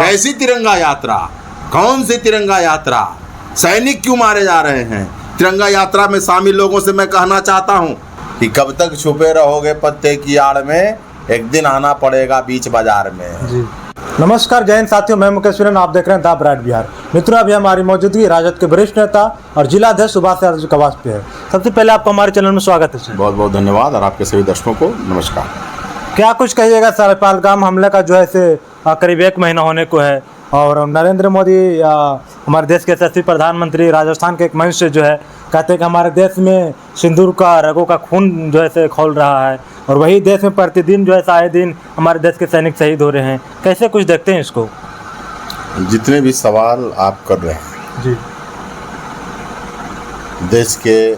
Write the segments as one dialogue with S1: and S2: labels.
S1: कैसी तिरंगा यात्रा, कौन सी तिरंगा यात्रा, सैनिक क्यों मारे जा रहे हैं? तिरंगा यात्रा में शामिल लोगों से मैं कहना चाहता हूं कि कब तक छुपे रहोगे पत्ते की आड़ में, एक दिन आना पड़ेगा बीच बाजार में।
S2: जी नमस्कार, जय हिंद साथियों, मैं मुकेश सोरेन, आप देख रहे हैं द ब्राइट बिहार। मित्रों, अभी हमारी मौजूदगी राजद के वरिष्ठ नेता और जिला अध्यक्ष सुभाष यादव जी के आवास पे है। सबसे पहले आपका हमारे चैनल में स्वागत है सर।
S1: बहुत बहुत धन्यवाद और आपके सभी दर्शकों को नमस्कार।
S2: क्या कुछ कहिएगा सर, पहलगाम हमले का जो है से करीब 1 महीना होने को है और नरेंद्र मोदी हमारे देश के यशस्वी प्रधानमंत्री राजस्थान के एक मंच से जो है कहते हैं कि हमारे देश में सिंदूर का रगों का खून जो है से खौल रहा है और वही देश में प्रतिदिन जो है आए दिन हमारे देश के सैनिक शहीद हो रहे हैं। कैसे कुछ देखते हैं इसको?
S1: जितने भी सवाल आप कर रहे हैं
S2: जी,
S1: देश के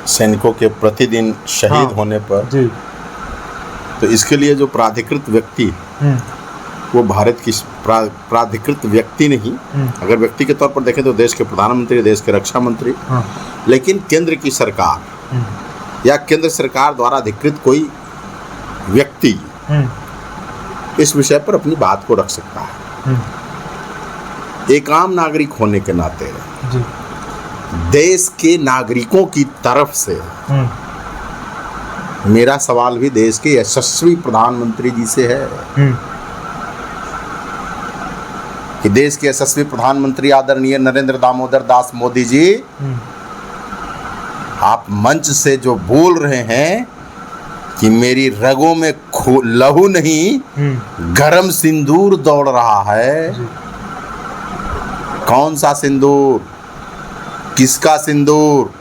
S1: सैनिकों के प्रतिदिन शहीद होने पर,
S2: जी,
S1: तो इसके लिए जो प्राधिकृत व्यक्ति वो भारत की प्राधिकृत व्यक्ति नहीं, अगर व्यक्ति के तौर पर देखें तो देश के प्रधानमंत्री, देश के रक्षा मंत्री, लेकिन केंद्र की सरकार या केंद्र सरकार द्वारा अधिकृत कोई व्यक्ति इस विषय पर अपनी बात को रख सकता है। एक आम नागरिक होने के नाते
S2: जी,
S1: देश के नागरिकों की तरफ से मेरा सवाल भी देश के यशस्वी प्रधानमंत्री जी से है कि देश के यशस्वी प्रधानमंत्री आदरणीय नरेंद्र दामोदर दास मोदी जी, आप मंच से जो बोल रहे हैं कि मेरी रगों में लहू नहीं गरम सिंदूर दौड़ रहा है। कौन सा सिंदूर, किसका सिंदूर?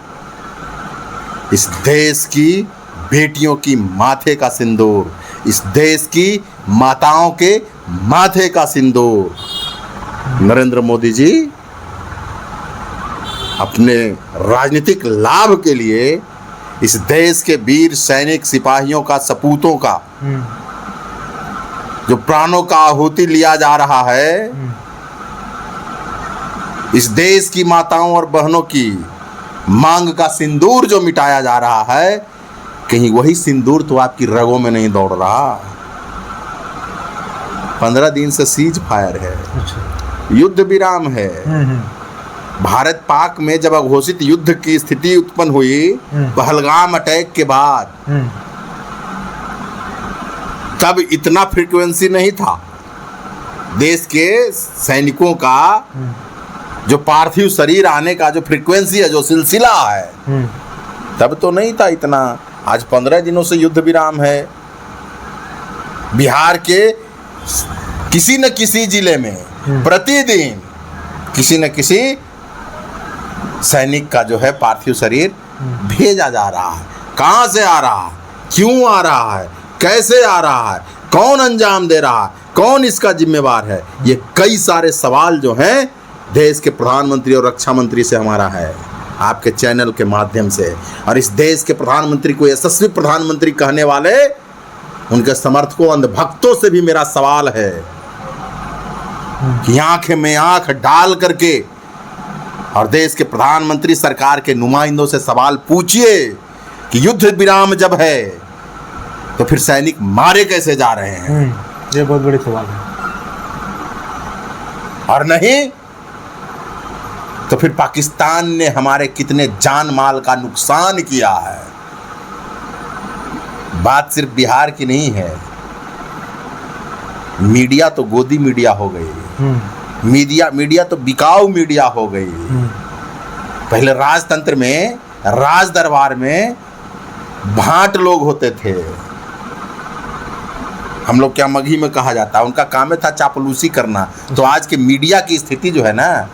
S1: इस देश की बेटियों की माथे का सिंदूर, इस देश की माताओं के माथे का सिंदूर। नरेंद्र मोदी जी अपने राजनीतिक लाभ के लिए इस देश के वीर सैनिक सिपाहियों का, सपूतों का जो प्राणों का आहुति लिया जा रहा है, इस देश की माताओं और बहनों की मांग का सिंदूर जो मिटाया जा रहा है, कहीं वही सिंदूर तो आपकी रगों में नहीं दौड़ रहा। 15 दिन से सीज फायर है, युद्ध विराम है। भारत पाक में जब अघोषित युद्ध की स्थिति उत्पन्न हुई पहलगाम अटैक के बाद, तब इतना फ्रीक्वेंसी नहीं था। देश के सैनिकों का जो पार्थिव शरीर आने का जो फ्रीक्वेंसी है, जो सिलसिला है, तब तो नहीं था इतना। आज 15 दिनों से युद्ध विराम है। बिहार के किसी न किसी जिले में प्रतिदिन किसी न किसी सैनिक का जो है पार्थिव शरीर भेजा जा रहा है। कहां से आ रहा है, क्यों आ रहा है, कैसे आ रहा है, कौन अंजाम दे रहा है, कौन इसका जिम्मेवार है? ये कई सारे सवाल जो हैं देश के प्रधानमंत्री और रक्षा मंत्री से हमारा है, आपके चैनल के माध्यम से। और इस देश के प्रधानमंत्री को यशस्वी प्रधानमंत्री कहने वाले उनके समर्थकों, अंधभक्तों से भी मेरा सवाल है कि आंख में आंख डाल करके और देश के प्रधानमंत्री सरकार के नुमाइंदों से सवाल पूछिए कि युद्ध विराम जब है तो फिर सैनिक मारे कैसे जा रहे हैं?
S2: ये बहुत बड़ी सवाल है।
S1: और नहीं तो फिर पाकिस्तान ने हमारे कितने जान माल का नुकसान किया है। बात सिर्फ बिहार की नहीं है, मीडिया तो गोदी मीडिया हो गई, मीडिया तो बिकाऊ मीडिया हो गई। पहले राजतंत्र में, राज दरबार में भाट लोग होते थे, हम लोग क्या मगही में कहा जाता है, उनका काम था चापलूसी करना। तो आज के मीडिया की स्थिति जो है ना,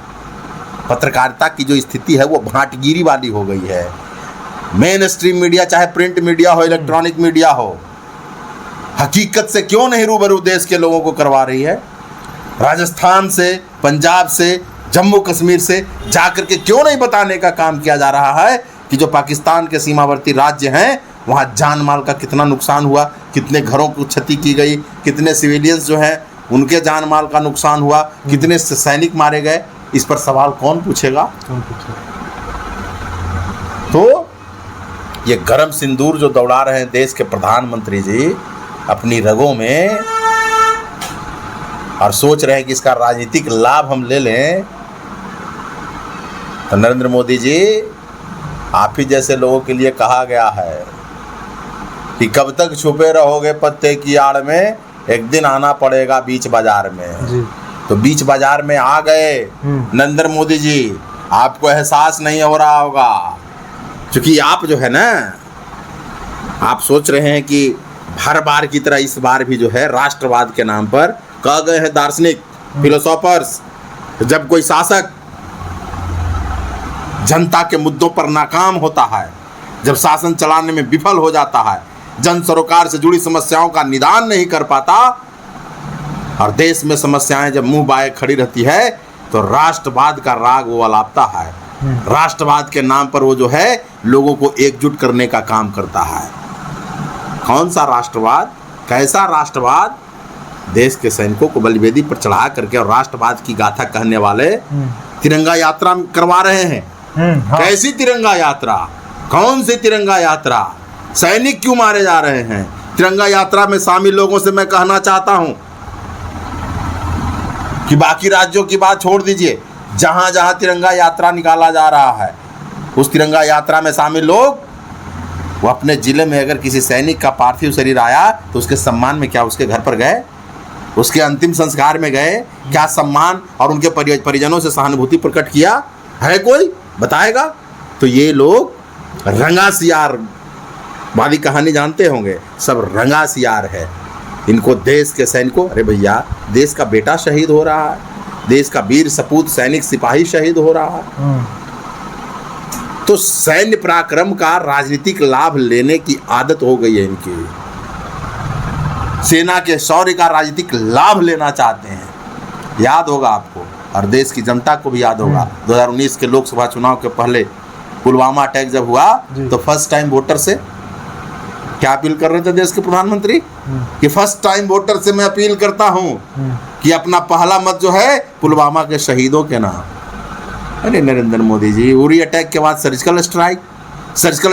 S1: पत्रकारिता की जो स्थिति है वो भाटगिरी वाली हो गई है। मेन स्ट्रीम मीडिया, चाहे प्रिंट मीडिया हो, इलेक्ट्रॉनिक मीडिया हो, हकीकत से क्यों नहीं रूबरू देश के लोगों को करवा रही है? राजस्थान से, पंजाब से, जम्मू कश्मीर से जाकर के क्यों नहीं बताने का काम किया जा रहा है कि जो पाकिस्तान के सीमावर्ती राज्य हैं वहाँ जान माल का कितना नुकसान हुआ, कितने घरों को क्षति की गई, कितने सिविलियंस जो हैं उनके जान माल का नुकसान हुआ, कितने सैनिक मारे गए? इस पर सवाल कौन पूछेगा? तो ये गरम सिंदूर जो दौड़ा रहे हैं देश के प्रधानमंत्री जी अपनी रगों में, और सोच रहे हैं कि इसका राजनीतिक लाभ हम ले लें, तो नरेंद्र मोदी जी, आप ही जैसे लोगों के लिए कहा गया है कि कब तक छुपे रहोगे पत्ते की आड़ में, एक दिन आना पड़ेगा बीच बाजार में
S2: जी।
S1: तो बीच बाजार में आ गए नरेंद्र मोदी जी। आपको एहसास नहीं हो रहा होगा, क्योंकि आप जो है ना, आप सोच रहे हैं कि हर बार की तरह इस बार भी जो है राष्ट्रवाद के नाम पर कह गए हैं दार्शनिक फिलोसोफर्स, जब कोई शासक जनता के मुद्दों पर नाकाम होता है, जब शासन चलाने में विफल हो जाता है, जन सरोकार से जुड़ी समस्याओं का निदान नहीं कर पाता और देश में समस्याएं जब मुंह बाए खड़ी रहती है, तो राष्ट्रवाद का राग वो अलापता है। राष्ट्रवाद के नाम पर वो जो है लोगों को एकजुट करने का काम करता है। कौन सा राष्ट्रवाद, कैसा राष्ट्रवाद? देश के सैनिकों को बलिवेदी पर चढ़ा करके और राष्ट्रवाद की गाथा कहने वाले तिरंगा यात्रा करवा रहे हैं।
S2: हाँ।
S1: कैसी तिरंगा यात्रा? कौन सी तिरंगा यात्रा? सैनिक क्यों मारे जा रहे हैं? तिरंगा यात्रा में शामिल लोगों से मैं कहना चाहता हूं कि बाकी राज्यों की बात छोड़ दीजिए, जहां जहां तिरंगा यात्रा निकाला जा रहा है, उस तिरंगा यात्रा में शामिल लोग वो अपने जिले में अगर किसी सैनिक का पार्थिव शरीर आया तो उसके सम्मान में क्या उसके घर पर गए, उसके अंतिम संस्कार में गए? क्या सम्मान और उनके परिजनों से सहानुभूति प्रकट किया है? कोई बताएगा? तो ये लोग रंगा सियार वाली कहानी जानते होंगे, सब रंगा सियार है। इनको देश के सैनिकों, अरे भैया, देश का बेटा शहीद हो रहा है, देश का वीर सपूत सैनिक सिपाही शहीद हो रहा है, तो सैन्य पराक्रम का राजनीतिक लाभ लेने की आदत हो गई है इनकी। सेना के शौर्य का राजनीतिक लाभ लेना चाहते हैं। याद होगा आपको और देश की जनता को भी याद होगा, 2019 के लोकसभा चुनाव के पहले पुलवामा अटैक जब हुआ तो फर्स्ट टाइम वोटर से क्या अपील कर रहे थे देश के प्रधानमंत्री कि फर्स्ट टाइम वोटर से मैं अपील करता हूं कि अपना पहला मत जो है पुलवामा के शहीदों के नाम। अरे नरेंद्र मोदी जी, उरी अटैक के बाद सर्जिकल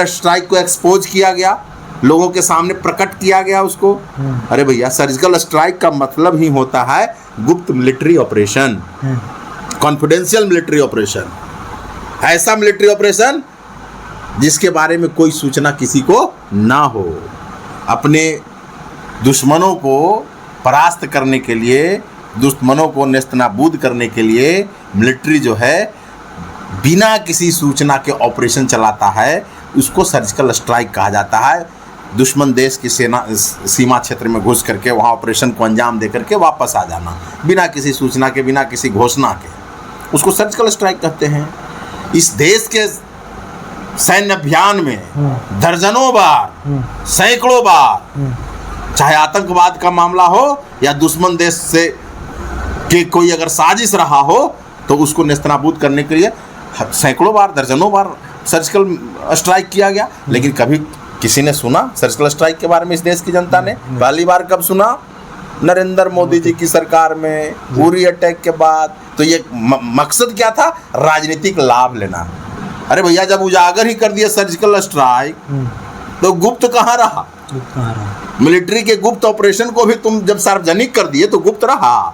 S1: स्ट्राइक को एक्सपोज किया गया, लोगों के सामने प्रकट किया गया उसको। अरे भैया, सर्जिकल स्ट्राइक का मतलब ही होता है गुप्त military operation, confidential military operation, ऐसा मिलिट्री ऑपरेशन जिसके बारे में कोई सूचना किसी को ना हो। अपने दुश्मनों को परास्त करने के लिए, दुश्मनों को नेस्तनाबूद करने के लिए मिलिट्री जो है बिना किसी सूचना के ऑपरेशन चलाता है, उसको सर्जिकल स्ट्राइक कहा जाता है। दुश्मन देश की सीमा क्षेत्र में घुस करके वहाँ ऑपरेशन को अंजाम दे करके वापस आ जाना, बिना किसी सूचना के, बिना किसी घोषणा के, उसको सर्जिकल स्ट्राइक कहते हैं। इस देश के सैन्य अभियान में दर्जनों बार, सैकड़ों बार, चाहे आतंकवाद का मामला हो या दुश्मन देश से के कोई अगर साजिश रहा हो तो उसको नेस्तनाबूद करने के लिए सैकड़ों बार, दर्जनों बार सर्जिकल स्ट्राइक किया गया। लेकिन कभी किसी ने सुना सर्जिकल स्ट्राइक के बारे में? इस देश की जनता ने पहली बार कब सुना? नरेंद्र मोदी जी की सरकार में, उरी अटैक के बाद। तो ये मकसद क्या था? राजनीतिक लाभ लेना। अरे भैया, जब उजागर ही कर दिया सर्जिकल स्ट्राइक तो गुप्त कहाँ रहा? मिलिट्री के गुप्त ऑपरेशन को भी तुम जब सार्वजनिक कर दिए तो गुप्त रहा?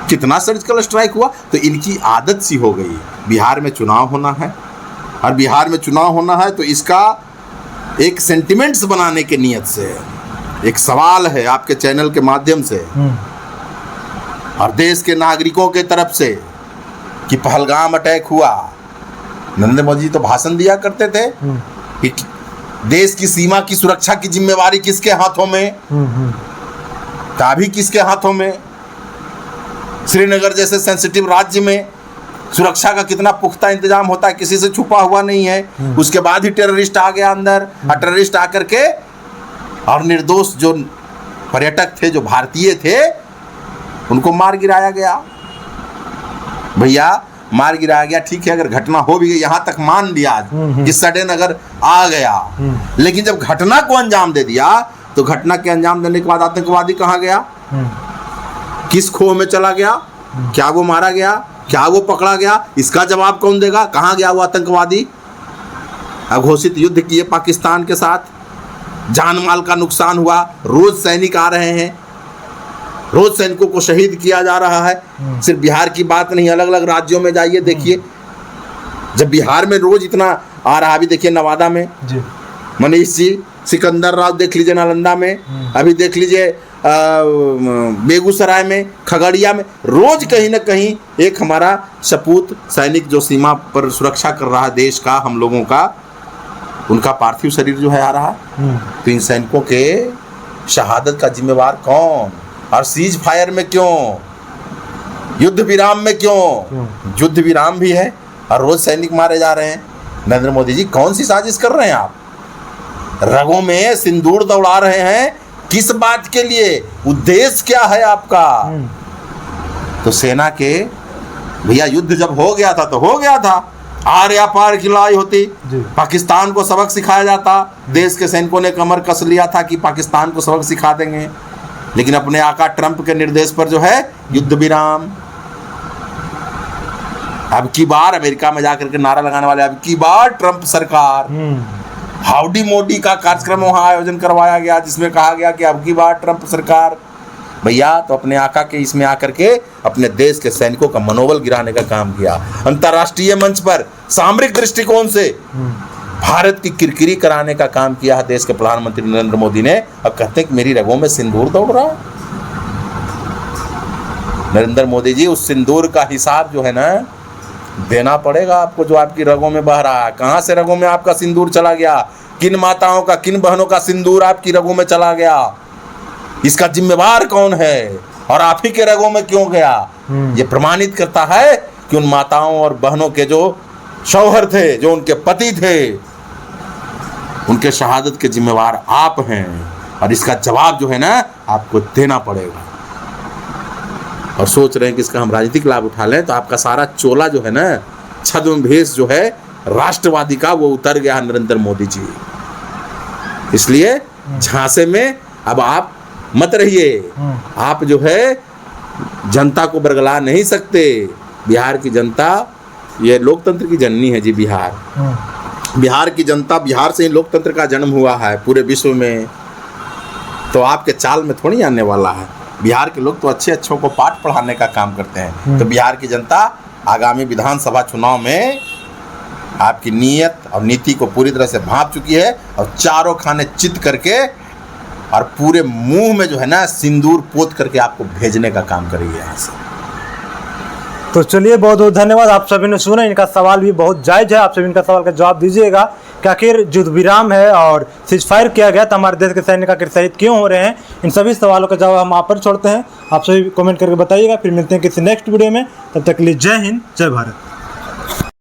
S1: कितना सर्जिकल स्ट्राइक हुआ? तो इनकी आदत सी हो गई। बिहार में चुनाव होना है और बिहार में चुनाव होना है तो इसका एक सेंटिमेंट्स बनाने के नियत से एक सवाल है आपके चैनल के माध्यम से और देश के नागरिकों के तरफ से कि पहलगाम अटैक हुआ। नरेंद्र मोदी जी तो भाषण दिया करते थे कि देश की सीमा की सुरक्षा की जिम्मेवारी किसके हाथों में? अभी किसके हाथों में? श्रीनगर जैसे सेंसिटिव राज्य में सुरक्षा का कितना पुख्ता इंतजाम होता है, किसी से छुपा हुआ नहीं है। उसके बाद ही टेररिस्ट आ गया अंदर, और टेररिस्ट आकर के और निर्दोष जो पर्यटक थे, जो भारतीय थे, उनको मार गिराया गया। भैया, मार गिराया गया, ठीक है, अगर घटना हो भी गई, यहाँ तक मान लिया कि सडन अगर आ गया, लेकिन जब घटना को अंजाम दे दिया तो घटना के अंजाम देने के बाद आतंकवादी कहाँ गया? किस खोह में चला गया? क्या वो मारा गया? क्या वो पकड़ा गया? इसका जवाब कौन देगा? कहाँ गया वो आतंकवादी? अघोषित युद्ध किए पाकिस्तान के साथ, जान माल का नुकसान हुआ, रोज सैनिक आ रहे हैं, रोज सैनिकों को शहीद किया जा रहा है। सिर्फ बिहार की बात नहीं, अलग अलग राज्यों में जाइए देखिए, जब बिहार में रोज इतना आ रहा, अभी देखिए नवादा में
S2: जी
S1: मनीष जी, सिकंदर राव देख लीजिए नालंदा में, अभी देख लीजिए बेगूसराय में, खगड़िया में, रोज कहीं ना कहीं एक हमारा सपूत सैनिक जो सीमा पर सुरक्षा कर रहा है देश का, हम लोगों का, उनका पार्थिव शरीर जो है आ रहा। तो इन सैनिकों के शहादत का जिम्मेवार कौन? और सीज फायर में क्यों, युद्ध विराम में क्यों? युद्ध विराम भी है और रोज सैनिक मारे जा रहे हैं। नरेंद्र मोदी जी कौन सी साजिश कर रहे हैं आप? रगों में सिंदूर दौड़ा रहे हैं, किस बात के लिए? उद्देश्य क्या है आपका? तो सेना के भैया युद्ध जब हो गया था तो हो गया था, आर्या पार की लड़ाई होती, पाकिस्तान को सबक सिखाया जाता, देश के सैनिकों ने कमर कस लिया था कि पाकिस्तान को सबक सिखा देंगे, लेकिन अपने आका ट्रंप के निर्देश पर जो है युद्ध विराम। अब की बार अमेरिका में जाकर के नारा लगाने वाले, अब की बार ट्रंप सरकार, हाउडी मोदी का कार्यक्रम वहां आयोजन करवाया गया जिसमें कहा गया कि अब की बार ट्रंप सरकार। भैया तो अपने आका के इसमें आकर के अपने देश के सैनिकों का मनोबल गिराने का काम किया। अंतर्राष्ट्रीय मंच पर सामरिक दृष्टिकोण से भारत की किरकिरी कराने का काम किया है देश के प्रधानमंत्री नरेंद्र मोदी ने। अब कहते हैं कि मेरी रगों में सिंदूर दौड़ रहा है। नरेंद्र मोदी जी, उस सिंदूर का हिसाब जो है ना देना पड़ेगा आपको, जो आपकी रगों में बह रहा है। कहाँ से रगों में आपका सिंदूर चला गया? किन माताओं का, किन बहनों का सिंदूर आपकी रगों में चला गया? इसका जिम्मेवार कौन है और आप ही के रगों में क्यों गया? ये प्रमाणित करता है कि उन माताओं और बहनों के जो शौहर थे, जो उनके पति थे, उनके शहादत के जिम्मेवार आप हैं और इसका जवाब जो है ना आपको देना पड़ेगा। और सोच रहे हैं कि इसका हम राजनीतिक लाभ उठा लें, तो आपका सारा चोला जो है ना, छद्मवेश जो है राष्ट्रवादी का, वो उतर गया नरेंद्र मोदी जी। इसलिए झांसे में अब आप मत रहिए। आप जो है जनता को बरगला नहीं सकते। बिहार की जनता ये लोकतंत्र की जननी है जी। बिहार की जनता, बिहार से ही लोकतंत्र का जन्म हुआ है पूरे विश्व में, तो आपके चाल में थोड़ी आने वाला है। बिहार के लोग तो अच्छे अच्छों को पाठ पढ़ाने का काम करते हैं। तो बिहार की जनता आगामी विधानसभा चुनाव में आपकी नीयत और नीति को पूरी तरह से भांप चुकी है और चारों खाने चित करके और पूरे मुंह में जो है ना सिंदूर पोत करके आपको भेजने का काम करेगी यहाँ से।
S2: तो चलिए, बहुत बहुत धन्यवाद। आप सभी ने सुना, इनका सवाल भी बहुत जायज़ है। आप सभी इनका सवाल का जवाब दीजिएगा कि आखिर युद्ध विराम है और सीज फायर किया गया तो हमारे देश के सैनिक आखिर शहीद क्यों हो रहे हैं? इन सभी सवालों का जवाब हम आप पर छोड़ते हैं। आप सभी कमेंट करके बताइएगा। फिर मिलते हैं किसी नेक्स्ट वीडियो में। तब तक के लिए जय हिंद, जय भारत।